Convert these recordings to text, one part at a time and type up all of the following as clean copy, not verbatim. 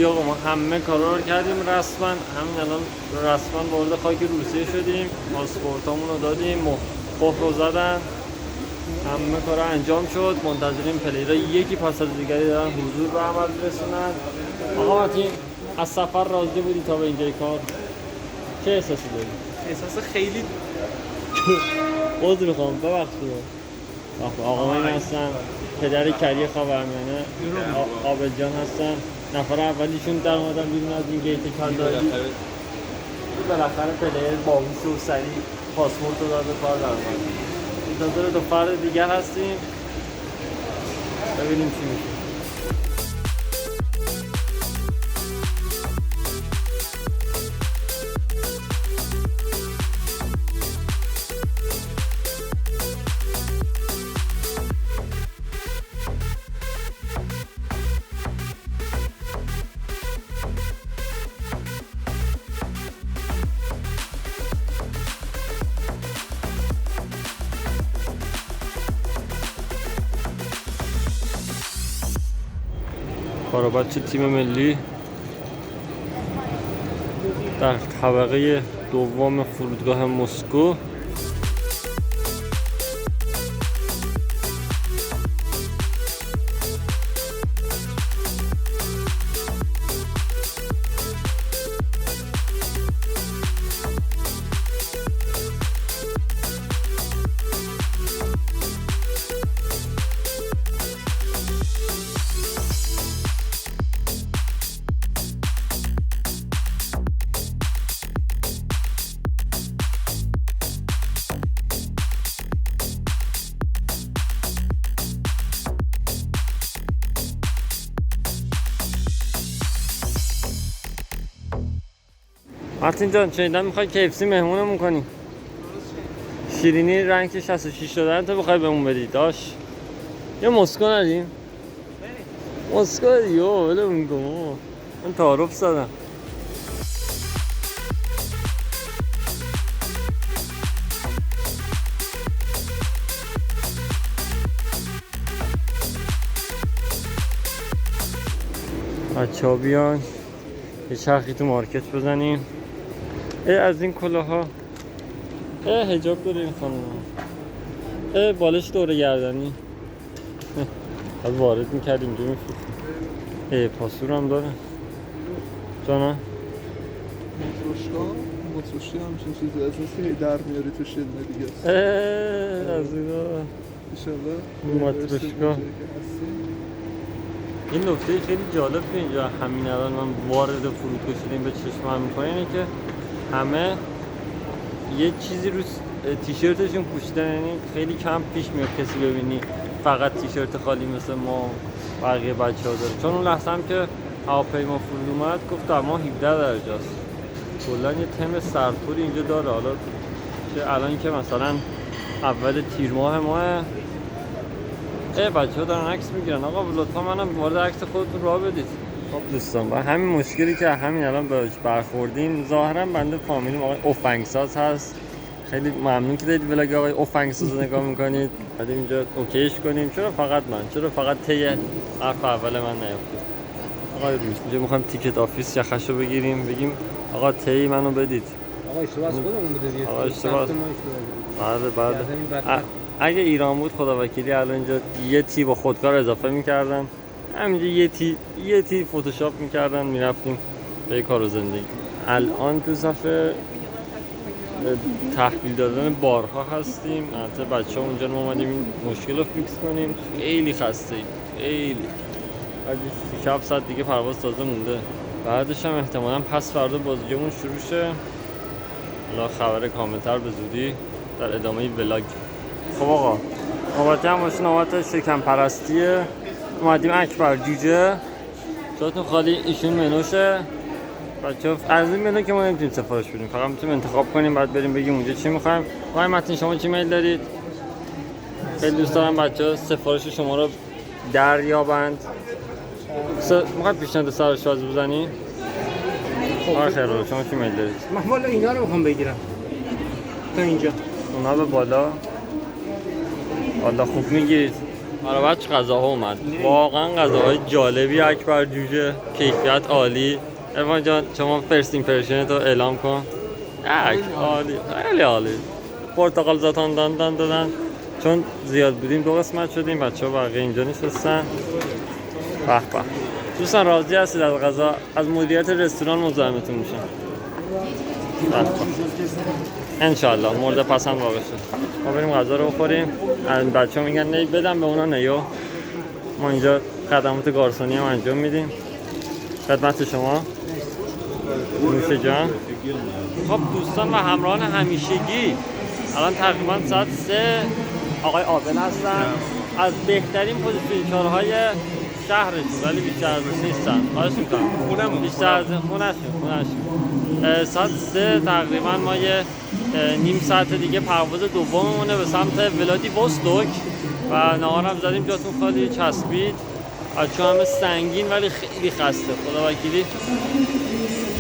آقا ما همه کارا رو کردیم رسما، همین الان رسما وارد خاک روسیه شدیم، پاسپورتامون رو دادیم، مخ رو زدن، همه کارا انجام شد. منتظریم پلیرها یکی پس از دیگری دارن حضور به عمل برسونن. آقا متین از سفر راضی بودی تا به اینجای کار؟ چه احساسی داری؟ احساس خیلی عذر میخوام ببخشید. آقا من هستن پدر کری خاورمیانه، عابد جان هستن، نفر اولیشون در اومدن بیرون از این گیت کالداری. بالاخره پلیر باهوش و سریع پاسپورت رو داد به کار در اومد. منتظر دو فرد دیگر هستیم ببینیم چی میشه. کارآباد تیم ملی در طبقه دوم فرودگاه مسکو. مارتین جان شنیدم میخوای KFC مهمونمون کنی. شیرینی رنگ 66 دادن تو بخوای بهمون بدی داش. یا مسکو ندیم؟ مسکو دیو ولمون کن. من تعارف زدم. بچه‌ها بیان یه چرخی تو مارکت بزنیم. از این کلاها حجاب داره این خانم، بالش دوره گردنی از وارد میکردیم اینجا میفروختیم. پاسور هم داره جانا. متروشکا همچین چیزی اساسی در میاری تو شلمه دیگه است. از اینا ایشالله متروشکا. این نکته خیلی جالب که اینجا همین الان من وارد فرودگاه شدیم به چشمم میکنه اینه که همه یه چیزی رو تیشرتشون پوشیدن، یعنی خیلی کم پیش میاد کسی ببینی فقط تیشرت خالی مثل ما بقیه بچه‌ها داره. چون اون لحظه هم که هواپیما فرود اومد گفت دما 17 درجه است. کلا یه تم سرپوری اینجا داره. حالا که الان که مثلا اول تیر ماه بچه‌ها دارن عکس میگیرن. آقا لطفا منم وارد عکس خودتون راه بدید. خب دوستان با همین مشکلی که همین الان بهش برخوردیم، ظاهرا بنده فامیلیم آقای اوفنگساز هست. خیلی ممنون که دارید ولاگ آقای اوفنگساز رو نگاه میکنید. بعد اینجا اوکیش کنیم. چرا فقط تی حرف اول من نیفتاد. آقا اینجا میخوایم تیکت آفیس یخشو بگیریم، بگیم آقا تی منو بدید. آقا اشتباه خودمون بوده دیگه. آقا اشتباه. بله. اگه ایران بود خدا وکیلی الان اینجا یه تی با خودکار اضافه میکردن، همینجا یه تی فتوشاپ میکردن میرفتیم به کار زندگی. الان تو صفحه تحویل دادن بارها هستیم. البته بچه‌ها اونجا ما اومدیم این مشکل رو فیکس کنیم. خیلی خسته‌ایم، خیلی. بعد 7 ساعت دیگه پرواز تازه مونده. بعدش هم احتمالاً پس فردا بازجوییمون شروع شه. حالا خبر کاملتر به زودی در ادامه ولاگ. خب آقا نوبت هم باشین، نوبت شکم پرستیه. اومدیم اکبر جوجه جاتون خالی، ایشون منوشه. بچه‌ها از این منو که ما نمیتونیم سفارش بدیم، فقط میتونیم انتخاب کنیم بعد بریم بگیم اونجا چی میخوایم. آقای متین شما چی میل دارید؟ خیلی دوست دارم بچه‌ها سفارش شما رو دریابند. میخواید پیشنهاد سرآشپزی بزنی؟ آقای خیرالله شما چی میل دارید؟ من والا اینا رو میخوام بگیرم تا اینجا. اونا به بالا خوب میگیرید. آره بچه غذاها اومد. واقعا غذاهای جالبی. اکبر جوجه کیفیت عالی. ارفان جان شما فرست ایمپرشن تو اعلام کن. عالی، خیلی عالی. پرتقال زاتان دادن چون زیاد بودیم 2 قسمت شدیم. بچه‌ها بقیه اینجا نشستن. به به. دوستان راضی هستید از غذا؟ از مدیریت رستوران مزاحمتون میشم. انشالله مورد پسند واقع شد. ما بریم غذا رو بخوریم. بچه‌ها میگن نه بدم به اونا نیو. ما اینجا خدمات گارسونی هم انجام میدیم. خدمت شما نوش جان. خب دوستان و همراهان همیشگی، الان تقریبا ساعت 3. آقای عابل هستن از بهترین پوزیشن‌های شهرشون، ولی بیشتر از نیستن. خواهش میکنم خونم بیشتر از خونه‌شون. ساعت 3 تقریبا ما یه نیم ساعت دیگه پرواز دوممونه به سمت ولادیوستوک و نهارم زدیم جاتون خالی چسبید. چون همه سنگین ولی خیلی خسته، خدا وکیلی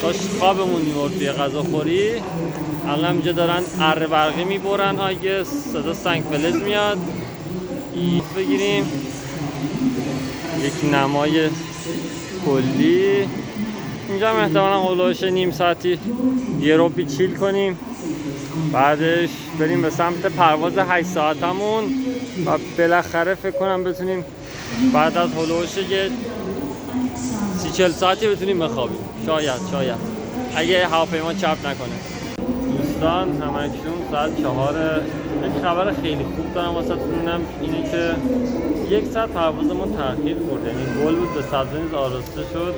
داشت خوابمون میبرد توی غذاخوری. الان اینجا دارن اره برقی میبرن. اگه صدا سنگ فلز میاد بگیریم یک نمای کلی. اینجا هم احتمالا هلوش نیم ساعتی یه روبی چیل کنیم، بعدش بریم به سمت پرواز 8 ساعتمون و بالاخره فکر کنم بتونیم بعد از هلوش یه 30-40 ساعتی بتونیم بخوابیم. شاید اگه هواپیما چپ نکنه. دوستان همکنون ساعت 4. یک خبر خیلی خوب دارم واسهتونم، اینه که 1 ساعت پروازمون تاخیر خورد. یعنی گل بود به سبزنیز آراسته شد.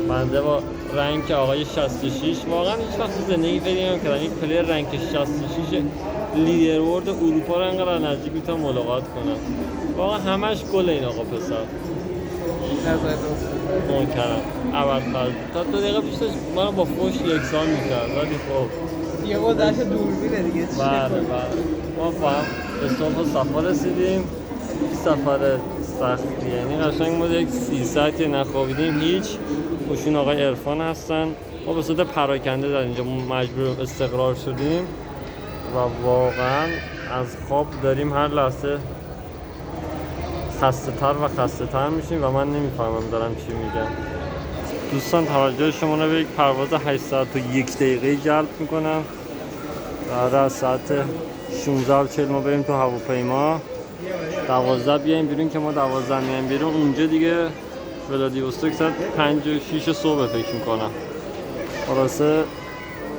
بنده با رنگ آقای 66 واقعا هیچ وقت زندگی فکر نمی‌کردم یک پلیر رنگ 66 لیدرورد اروپا رو انقدر نزدیک میتونم ملاقات کنم. واقعا همش گل این آقا پسر. منکرم. اول تا 2 دقیقه پیش منو با فوش یکسان می‌کرد، ولی خب یه با داشت دوربینه دیگه. بله ما فهم به صبح سفر رسیدیم. سفر سختی، یعنی قشنگ ما یک 30 ساعتی نخوابیدیم هیچ. خوشون آقای عرفان هستن. ما به صورت پراکنده در اینجا مجبور استقرار شدیم و واقعا از خواب داریم هر لحظه خسته تر میشیم و من نمیفهمم دارم چی میگم. دوستان توجه شما رو به یک پرواز 8 ساعت و 1 دقیقه جلب میکنم. بعد از ساعت 16:40 ما بریم تو هواپیما. 12 بیایم بیرون که ما 12 میایم بیرون. اونجا دیگه ولادیوستوک ساعت 5-6 صبح فکر میکنم. خلاصه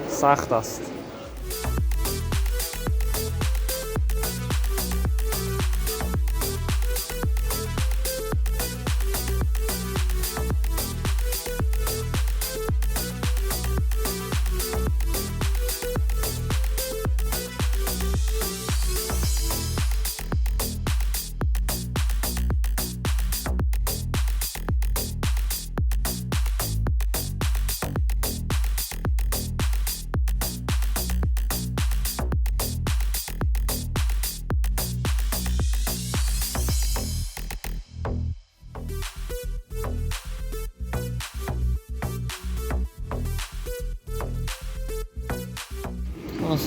سخت است.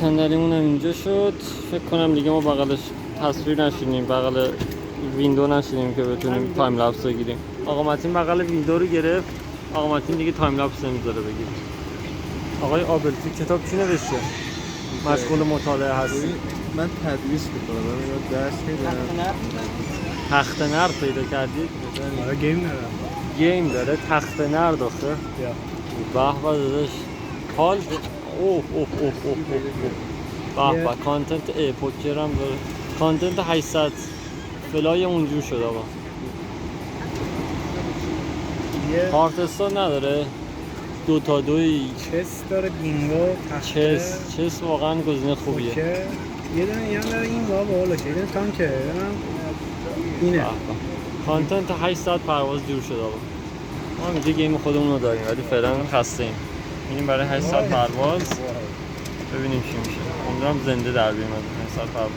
صندلیمون هم اینجا شد. فکر کنم دیگه ما بغلش تصویر نشینیم، بغل ویندو نشینیم که بتونیم تایم لپس بگیریم. آقا متین بغل ویندو رو گرفت. آقا متین دیگه تایم لپس نمیذاره بگیریم. آقای عابل تو کتاب چی نوشته؟ مشغول مطالعه هستی؟ من تدریس میکنم، من درس میدم. تخت نرد پیدا کردید؟ آره گیم داره تخت نرد آخه. به به داداش حال اوه به به کانتنت پوکر هم داره. کانتنت 800 فلای اونجور شده آقا. هارتستون نداره. 2 تا 2 چس داره، بینگو، تخته. چس واقعا گزینه خوبیه. یه دونه یه داره این بابا بالاشه، یه دونه تانکه. اینه. کانتنت 800 پرواز دور شده آقا. ما اینجا گیم خودمون رو داریم ولی فعلا خسته ایم. میریم برای 800 پرواز ببینیم چی میشه. امیدوارم زنده در بیایم از 800 پرواز.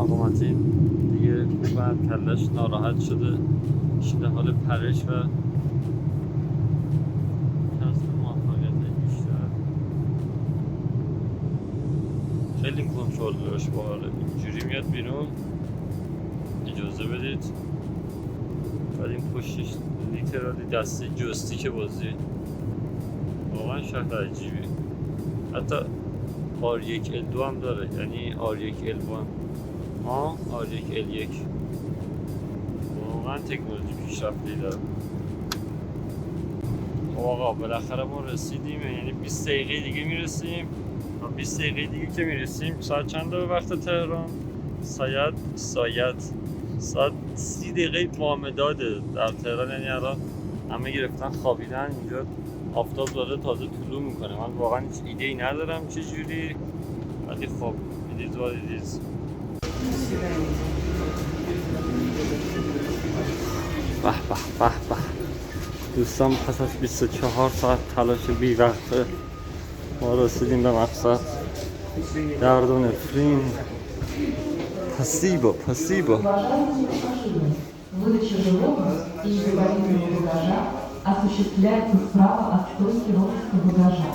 آقا متین دیگه بعد کلش ناراحت شده، شده حال پرش و کسب موفقیت بیشتر. خیلی کنترلش باحاله، اینجوری میاد بیرون، اجازه بدید. بعد این پشتش لیترالی دسته جوستیک بازی، واقعا شهر عجیبی. حتی R1L2 هم داره، یعنی R1L1 R1L1. واقعا تکنولوژی پیشرفته داره. آقا بالاخره ما رسیدیم، یعنی 20 دقیقه دیگه میرسیم. 20 دقیقه دیگه که میرسیم، ساعت چنده به وقت تهران؟ ساعت 30 دقیقه وامداده در تهران، یعنی الان همه گرفتن خوابیدن. اینجا آفتاب داره تازه طلوع میکنه. من واقعا هیچ ایده ای ندارم چه جوری، ولی خب it is what it is. به به به به دوستان، پس از 24 ساعت تلاش بی وقته ما رسیدیم به مقصد. درد و نفرین Спасибо. Выдача животных и инвалидного багажа осуществляется справа от стойки роста багажа.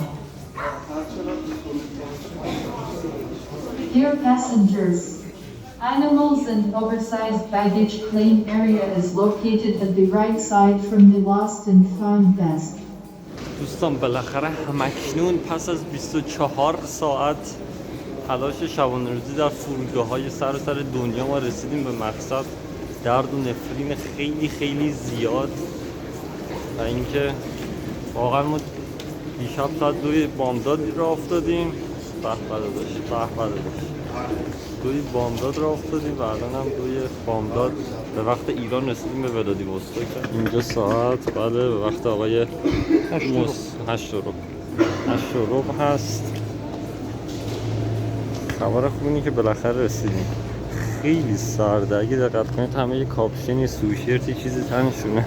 Dear passengers, animals and oversized baggage claim area is located at the right side from the lost and found desk. دوستان بالاخره همکنون پس از 24 ساعت تلاش شبانه روزی در فرودگاه‌های سراسر دنیا ما رسیدیم به مقصد. درد و نفرین خیلی خیلی زیاد و اینکه واقعا ما دیشب ساعت 2 بامداد راه افتادیم. به دوی بامداد راه افتادیم و الان هم 2 بامداد به وقت ایران رسیدیم به ولادیوستوک. اینجا ساعت به وقت آقای 8 ربع هست. خبر خوبی که بالاخره رسیدیم. خیلی سرده، اگه دقت کنید همه یه کاپشن، سوشرتی، چیزی تنشونه.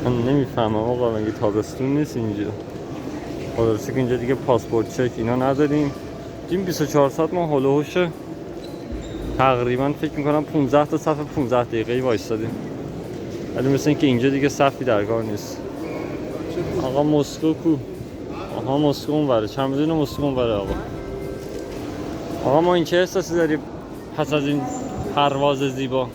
من نمیفهمم آقا مگه تابستون نیست اینجا؟ خلاصه که اینجا دیگه پاسپورت چک اینا نداریم. این 24 ساعت ما هول و هوش تقریبا فکر میکنم 15 تا صف 15 دقیقه‌ای وایسادیم، ولی مثل اینکه اینجا دیگه صفی در کار نیست. آقا مسکو کو؟ آها مسکو اونوره، چمدون مسکو اونوره. آقا ما این چه احساسی داریم پس از این پرواز زیبا؟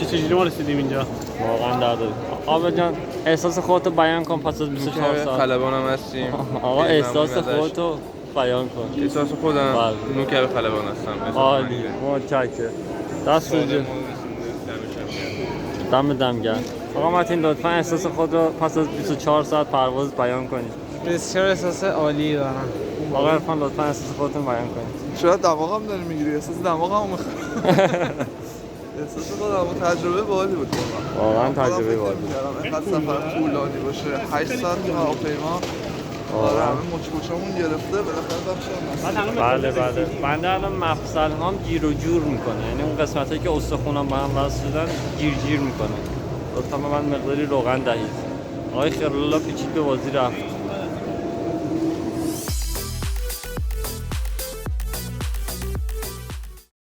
چجوری ما رسیدیم اینجا؟ واقعا درد داریم. آقا جان احساس خودتو بیان کن پس از 24 ساعت. خلبان هم هستیم. آقا احساس خودتو بیان کن. احساس خودم نوکر خلبان هستم. عالی، متشکرم. دست روزی. دم گرم. آقا متین لطفا احساس خود رو پس از 24 ساعت پرواز بیان کنید. بسیار احساس عالی دارم. آقا عرفان لطفا احساس خودتون بیان کنید. شاید دماغم داری میگیری، احساس دماغم میخواد. احساس خودم تجربه باحالی بود واقعا تجربه باحالی. اینقدر سفر طولانی باشه 8 ساعت هواپیما. آره همه مچ گرفته بالاخره داشتم. بله بنده الان مفصل هم گیر و جور میکنه، یعنی اون قسمتایی که استخونام با هم وصل شدن گیر میکنه. لطفا من مقداری روغن دهید. آقای خیرالله پیچید به بازی رفت.